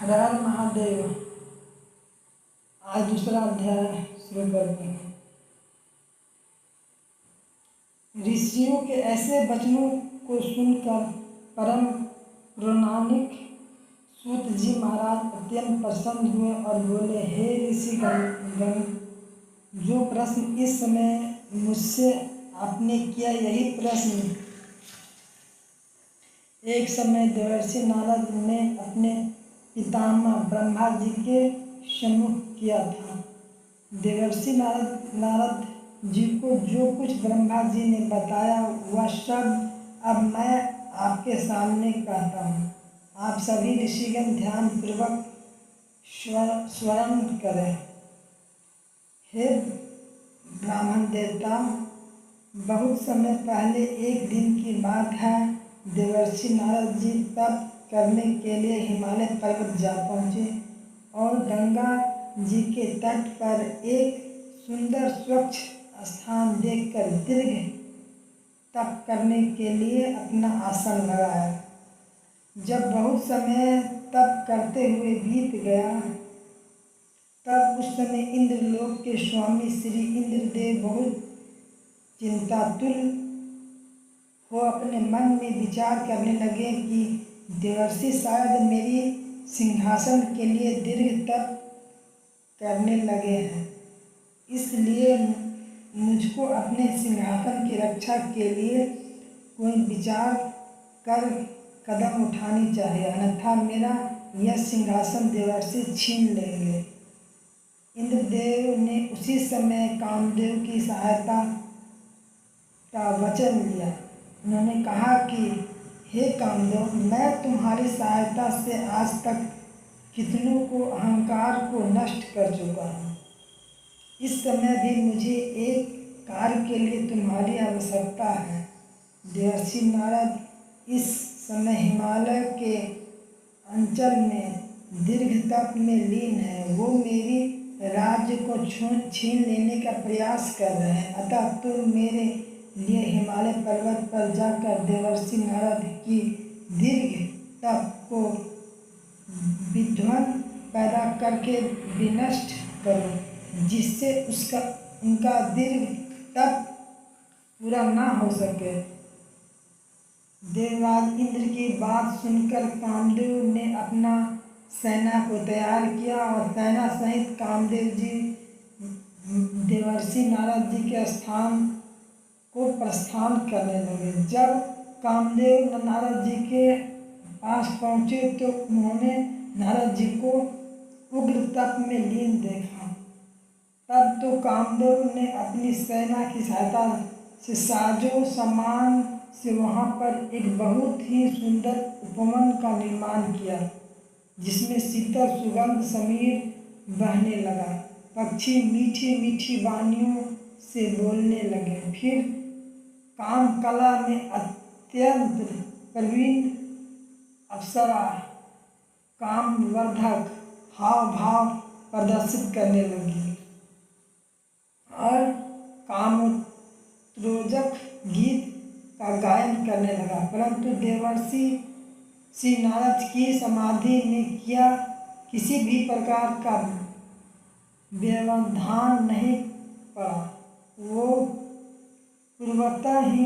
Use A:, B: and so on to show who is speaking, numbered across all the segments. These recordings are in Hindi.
A: हर हर महादेव। आज दूसरा अध्याय शुरू करते हैं। ऋषियों के ऐसे वचनों को सुनकर परम पौराणिक सूत जी महाराज अत्यंत प्रसन्न हुए और बोले, हे ऋषि गण, जो प्रश्न इस समय मुझसे आपने किया, यही प्रश्न एक समय देवर्षि नारद ने अपने पितामह ब्रह्मा जी के सम्मुख किया था। देवर्षि नारद जी को जो कुछ ब्रह्मा जी ने बताया वह सब अब मैं आपके सामने कहता हूँ। आप सभी ऋषिगण ध्यान पूर्वक स्मरण करें। हे ब्राह्मण देवता, बहुत समय पहले एक दिन की बात है। देवर्षि नारद जी तप करने के लिए हिमालय पर्वत जा पहुँचे और गंगा जी के तट पर एक सुंदर स्वच्छ स्थान देखकर दीर्घ तप करने के लिए अपना आसन लगाया। जब बहुत समय तप करते हुए बीत गया, तब उस समय इंद्रलोक के स्वामी श्री इंद्रदेव बहुत चिंतातुर हो अपने मन में विचार करने लगे कि देवर्षि शायद मेरी सिंहासन के लिए दीर्घ तप करने लगे हैं, इसलिए मुझको अपने सिंहासन की रक्षा के लिए कोई विचार कर कदम उठानी चाहिए, अन्यथा मेरा यह सिंहासन देवर्षि छीन लेंगे। इंद्रदेव ने उसी समय कामदेव की सहायता का वचन लिया। उन्होंने कहा कि हे कामदेव, मैं तुम्हारी सहायता से आज तक कितनों को अहंकार को नष्ट कर चुका हूँ। इस समय भी मुझे एक कार्य के लिए तुम्हारी आवश्यकता है। देवर्षि नारद इस समय हिमालय के अंचल में दीर्घ तप में लीन है। वो मेरी राज्य को छीन लेने का प्रयास कर रहे हैं, अतः तुम मेरे लिए हिमालय पर्वत पर जाकर देवर्षि नारद की दीर्घ तप को विध्वंस पैदा करके विनष्ट करो, जिससे उनका दीर्घ तप पूरा ना हो सके। देवराज इंद्र की बात सुनकर कामदेव ने अपना सेना को तैयार किया और सेना सहित कामदेव जी देवर्षि नारद जी के स्थान को प्रस्थान करने लगे। जब कामदेव नारद जी के पास पहुँचे तो उन्होंने नारद जी को उग्र तप में लीन देखा। तब तो कामदेव ने अपनी सेना की सहायता से साजो सामान से वहाँ पर एक बहुत ही सुंदर उपवन का निर्माण किया, जिसमें शीतल सुगंध समीर बहने लगा। पक्षी मीठी मीठी वाणियों से बोलने लगे। फिर काम कला में अत्यंत प्रवीण अप्सरा कामवर्धक हाव भाव प्रदर्शित करने लगी और कामोत्तेजक गीत का गायन करने लगा। परंतु देवर्षि श्री नारद की समाधि में किया किसी भी प्रकार का व्यवधान नहीं पड़ा। वो पूर्वतः ही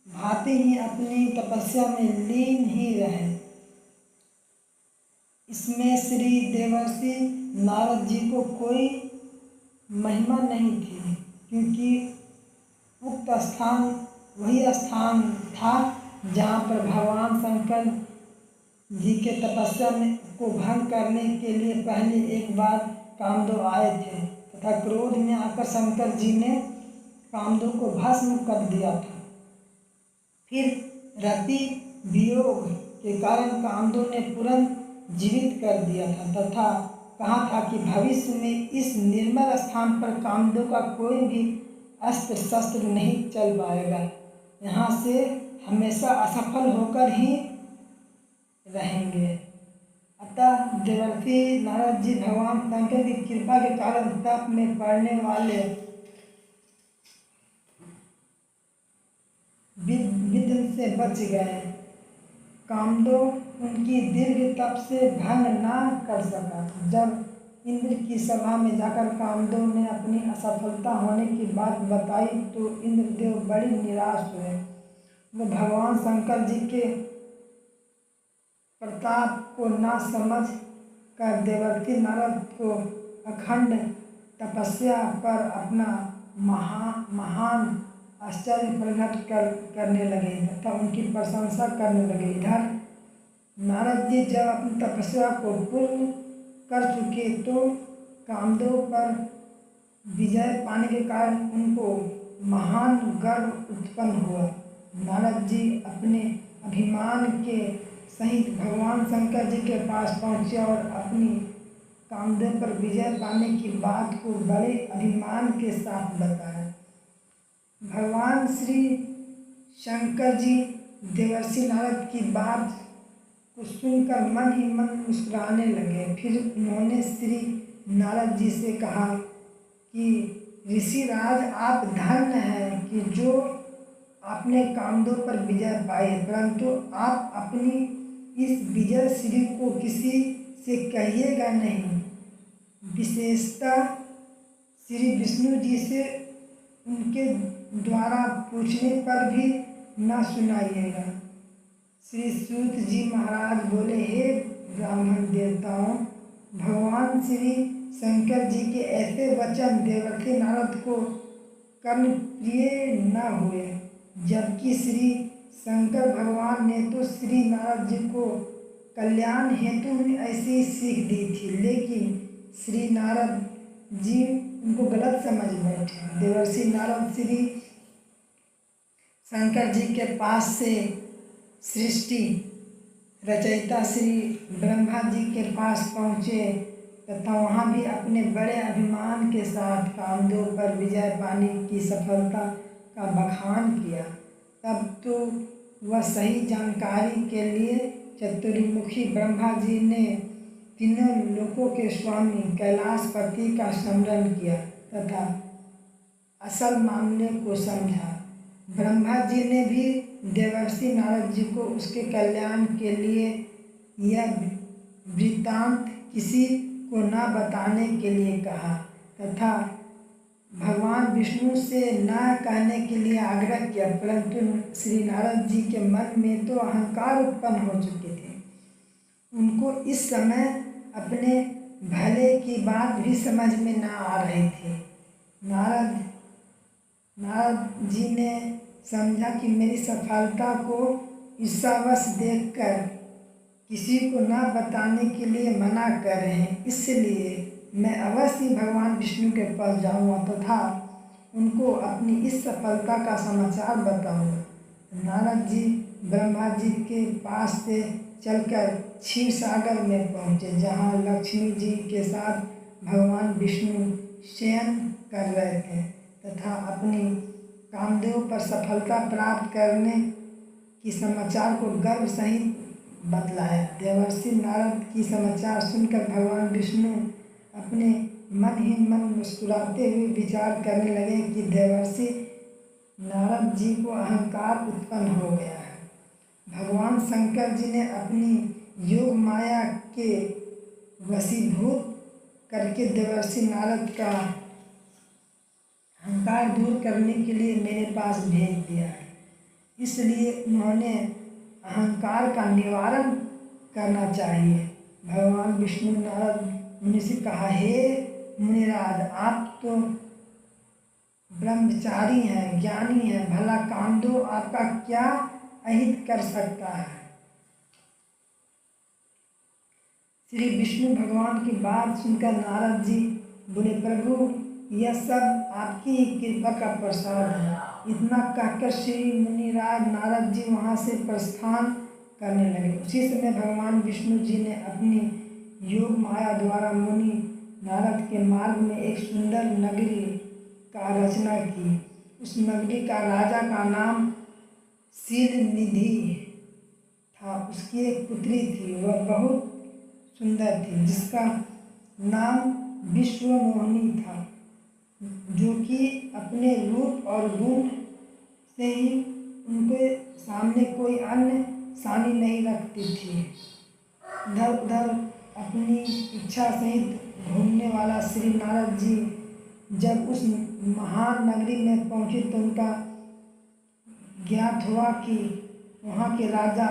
A: भांति ही अपनी तपस्या में लीन ही रहे। इसमें श्री देवर्षि नारद जी को कोई महिमा नहीं थी, क्योंकि उक्त स्थान वही स्थान था जहाँ पर भगवान शंकर जी के तपस्या में को भंग करने के लिए पहले एक बार कामदेव आए थे तथा क्रोध में आकर शंकर जी ने कामदेव को भस्म कर दिया था। फिर रति वियोग के कारण कामदेव ने तुरंत जीवित कर दिया था तथा कहा था कि भविष्य में इस निर्मल स्थान पर कामदेव का कोई भी अस्त्र शस्त्र नहीं चल पाएगा। यहाँ से हमेशा असफल होकर ही रहेंगे। अतः देवर्षि नारद जी भगवान शंकर की कृपा के कारण तप में पड़ने वाले विघ्न से बच गए। कामदेव उनकी दीर्घ तप से भंग ना कर सका। जब इंद्र की सभा में जाकर कामदेव ने अपनी असफलता होने की बात बताई तो इंद्रदेव बड़ी निराश हुए। वो भगवान शंकर जी के प्रताप को ना समझ कर देवर्षि नारद को अखंड तपस्या पर अपना महान आश्चर्य प्रकट करने लगे तथा उनकी प्रशंसा करने लगे। इधर नारद जी जब अपनी तपस्या को पूर्ण कर चुके तो कामदेव पर विजय पाने के कारण उनको महान गर्व उत्पन्न हुआ। नारद जी अपने अभिमान के सहित भगवान शंकर जी के पास पहुँचे और अपनी कामदेव पर विजय पाने की बात को बड़े अभिमान के साथ बताया। भगवान श्री शंकर जी देवर्षि नारद की बात को सुनकर मन ही मन मुस्कुराने लगे। फिर उन्होंने श्री नारद जी से कहा कि ऋषिराज, आप धन्य हैं कि जो आपने कामदेव पर विजय पाई, परंतु आप अपनी इस विजय श्री को किसी से कहिएगा नहीं, विशेषतः श्री विष्णु जी से उनके द्वारा पूछने पर भी न सुनाइएगा। श्री सूत जी महाराज बोले, हे ब्राह्मण देवताओं, भगवान श्री शंकर जी के ऐसे वचन देवर्षि नारद को कर्णप्रिय न हुए, जबकि श्री शंकर भगवान ने तो श्री नारद जी को कल्याण हेतु ऐसी सीख दी थी, लेकिन श्री नारद जी उनको गलत समझ बैठे। देवर्षि नारद श्री शंकर जी के पास से सृष्टि रचयिता श्री ब्रह्मा जी के पास पहुँचे तथा वहाँ भी अपने बड़े अभिमान के साथ कामदेव पर विजय पाने की सफलता का बखान किया। तब तो वह सही जानकारी के लिए चतुर्मुखी ब्रह्मा जी ने तीनों लोकों के स्वामी कैलाशपति का स्मरण किया तथा असल मामले को समझा। ब्रह्मा जी ने भी देवर्षि नारद जी को उसके कल्याण के लिए यह वृत्तांत किसी को न बताने के लिए कहा तथा भगवान विष्णु से न कहने के लिए आग्रह किया, परंतु श्री नारद जी के मन में तो अहंकार उत्पन्न हो चुके थे। उनको इस समय अपने भले की बात भी समझ में न आ रही थी। नारद जी ने समझा कि मेरी सफलता को ईर्ष्यावश देखकर किसी को न बताने के लिए मना कर रहे हैं, इसलिए मैं अवश्य ही भगवान विष्णु के पास जाऊंगा तथा उनको अपनी इस सफलता का समाचार बताऊंगा। नारद जी ब्रह्मा जी के पास से चलकर क्षीर सागर में पहुँचे, जहाँ लक्ष्मी जी के साथ भगवान विष्णु शयन कर रहे थे तथा अपनी कामदेव पर सफलता प्राप्त करने की समाचार को गर्व सहित बतलाया। देवर्षि नारद की समाचार सुनकर भगवान विष्णु अपने मन ही मन मुस्कुराते हुए विचार करने लगे कि देवर्षि नारद जी को अहंकार उत्पन्न हो गया है। भगवान शंकर जी ने अपनी योग माया के वशीभूत करके देवर्षि नारद का अहंकार दूर करने के लिए मेरे पास भेज दिया है, इसलिए उन्होंने अहंकार का निवारण करना चाहिए। भगवान विष्णु नारद मुनि से कहा, हे मुनिराज, आप तो ब्रह्मचारी हैं, ज्ञानी हैं, भला कामदेव आपका क्या अहित कर सकता है। श्री विष्णु भगवान की बात सुनकर नारद जी बोले, प्रभु यह सब आपकी ही कृपा का प्रसाद है। इतना कहकर श्री मुनिराज नारद जी वहाँ से प्रस्थान करने लगे। उसी समय भगवान विष्णु जी ने अपनी योग माया द्वारा मुनि नारद के मार्ग में एक सुंदर नगरी का रचना की। उस नगरी का राजा का नाम शीलनिधि था। उसकी एक पुत्री थी, वह बहुत सुंदर थी, जिसका नाम विश्वमोहिनी था, जो कि अपने रूप और गुण से ही उनके सामने कोई अन्य सानी नहीं रखती थी। इधर उधर अपनी इच्छा सहित घूमने वाला श्री नारद जी जब उस महान नगरी में पहुँचे तो उनका ज्ञात हुआ कि वहाँ के राजा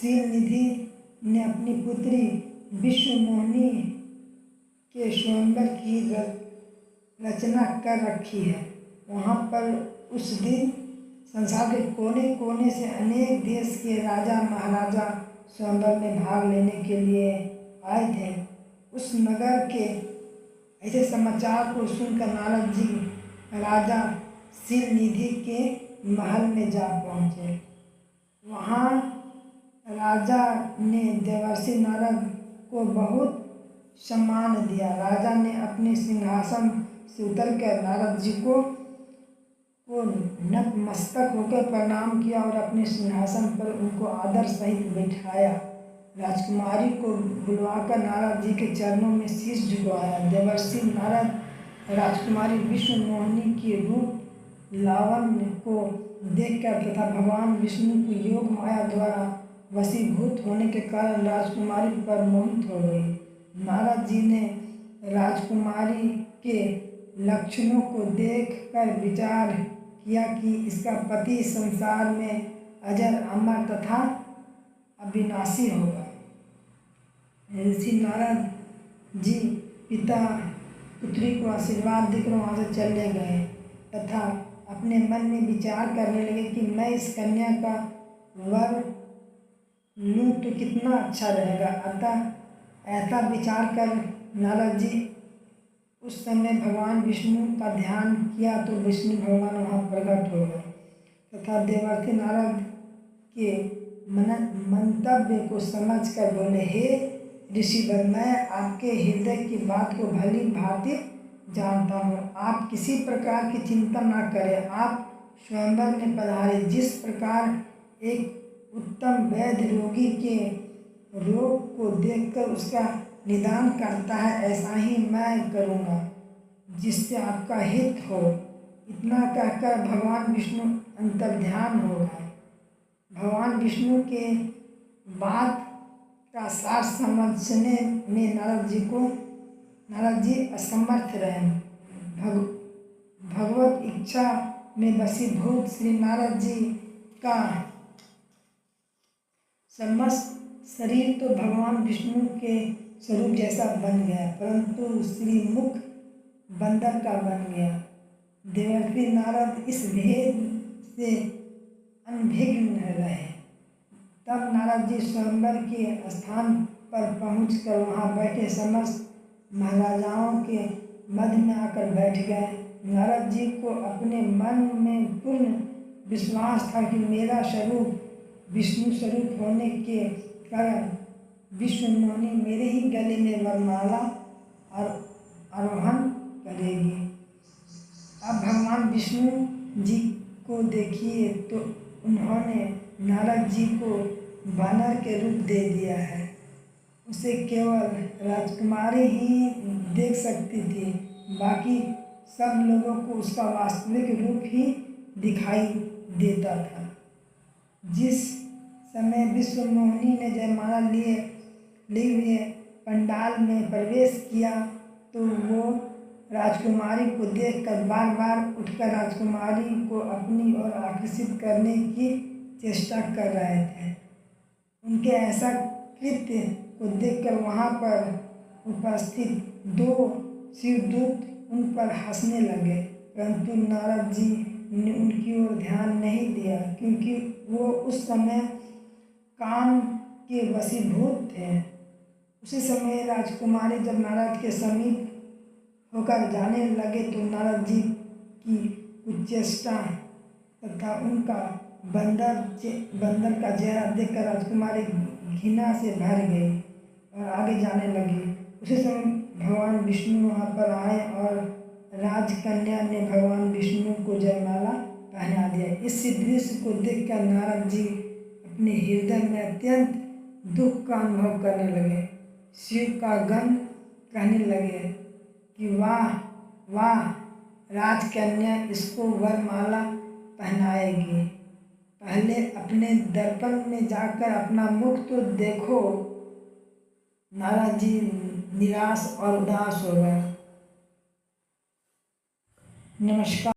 A: शीलनिधि ने अपनी पुत्री विश्वमोहिनी के स्वयंवर की रचना कर रखी है। वहाँ पर उस दिन संसार के कोने कोने से अनेक देश के राजा महाराजा स्वयंवर में भाग लेने के लिए आए थे। उस नगर के ऐसे समाचार को सुनकर नारद जी राजा शीलनिधि के महल में जा पहुँचे। वहाँ राजा ने देवर्षि नारद को बहुत सम्मान दिया। राजा ने अपने सिंहासन से उतरकर नारद जी को नतमस्तक होकर प्रणाम किया और अपने सिंहासन पर उनको आदर सहित बैठाया। राजकुमारी को बुलवाकर नारद जी के चरणों में शीश झुकवाया। देवर्षि नारद राजकुमारी विश्वमोहिनी के रूप लावण्य को देखकर तथा भगवान विष्णु को योग माया द्वारा वशीभूत होने के कारण राजकुमारी पर मोहित हो गई। नारद जी ने राजकुमारी के लक्षणों को देखकर विचार किया कि इसका पति संसार में अजर अमर तथा अविनाशी होगा। ऋषि नारद जी पिता पुत्री को आशीर्वाद देकर वहाँ से चले गए तथा अपने मन में विचार करने लगे कि मैं इस कन्या का वर लूँ तो कितना अच्छा रहेगा। अतः ऐसा विचार कर नारद जी उस समय भगवान विष्णु का ध्यान किया तो विष्णु भगवान वहाँ प्रकट हो गए तथा देवर्षि नारद के मंतव्य को समझकर बोले, हे ऋषिवर, मैं आपके हृदय की बात को भली भांति जानता हूँ। आप किसी प्रकार की चिंता न करें। आप स्वयंवर में पधारे। जिस प्रकार एक उत्तम वैद्य रोगी के रोग को देखकर उसका निदान करता है, ऐसा ही मैं करूँगा जिससे आपका हित हो। इतना कहकर भगवान विष्णु अंतर्ध्यान हो गए। भगवान विष्णु के बात का सार समझने में नारद जी असमर्थ रहे। भगवत इच्छा में वशीभूत श्री नारद जी का समस्त शरीर तो भगवान विष्णु के स्वरूप जैसा बन गया, परंतु श्री मुख बंदर का बन गया। देवर्षि नारद इस भेद से अनभिज्ञ रहे। तब नारद जी स्वयंवर के स्थान पर पहुंचकर वहां बैठे समस्त महाराजाओं के मध्य में आकर बैठ गए। नारद जी को अपने मन में पूर्ण विश्वास था कि मेरा स्वरूप विष्णु स्वरूप होने के कारण विश्वमोहिनी मेरे ही गले में वरमाला आरोहण करेगी। अब भगवान विष्णु जी को देखिए तो उन्होंने नारद जी को वानर के रूप दे दिया है। उसे केवल राजकुमारी ही देख सकती थी, बाकी सब लोगों को उसका वास्तविक रूप ही दिखाई देता था। जिस समय विश्वमोहिनी ने जयमाला लिए हुए पंडाल में प्रवेश किया तो वो राजकुमारी को देखकर बार बार उठकर राजकुमारी को अपनी ओर आकर्षित करने की चेष्टा कर रहे थे। उनके ऐसा कृत्य को देखकर वहाँ पर उपस्थित दो शिवदूत उन पर हंसने लगे, परंतु नारद जी ने उनकी ओर ध्यान नहीं दिया क्योंकि वो उस समय काम के वशीभूत थे। उसी समय राजकुमारी जब नारद के समीप होकर जाने लगे तो नारद जी की कुछ चेष्टा तथा उनका बंदर का चेहरा देखकर राजकुमारी घृणा से भर गई और आगे जाने लगी। उसी समय भगवान विष्णु वहाँ पर आए और राजकन्या ने भगवान विष्णु को जयमाला पहना दिया। इस दृश्य को देखकर नारद जी अपने हृदय में अत्यंत दुख का अनुभव करने लगे। शिव का गण कहने लगे कि वाह वाह, राजकन्या इसको वरमाला पहनाएगी। पहले अपने दर्पण में जाकर अपना मुख तो देखो। नारद जी निराश और उदास हो गए। नमस्कार।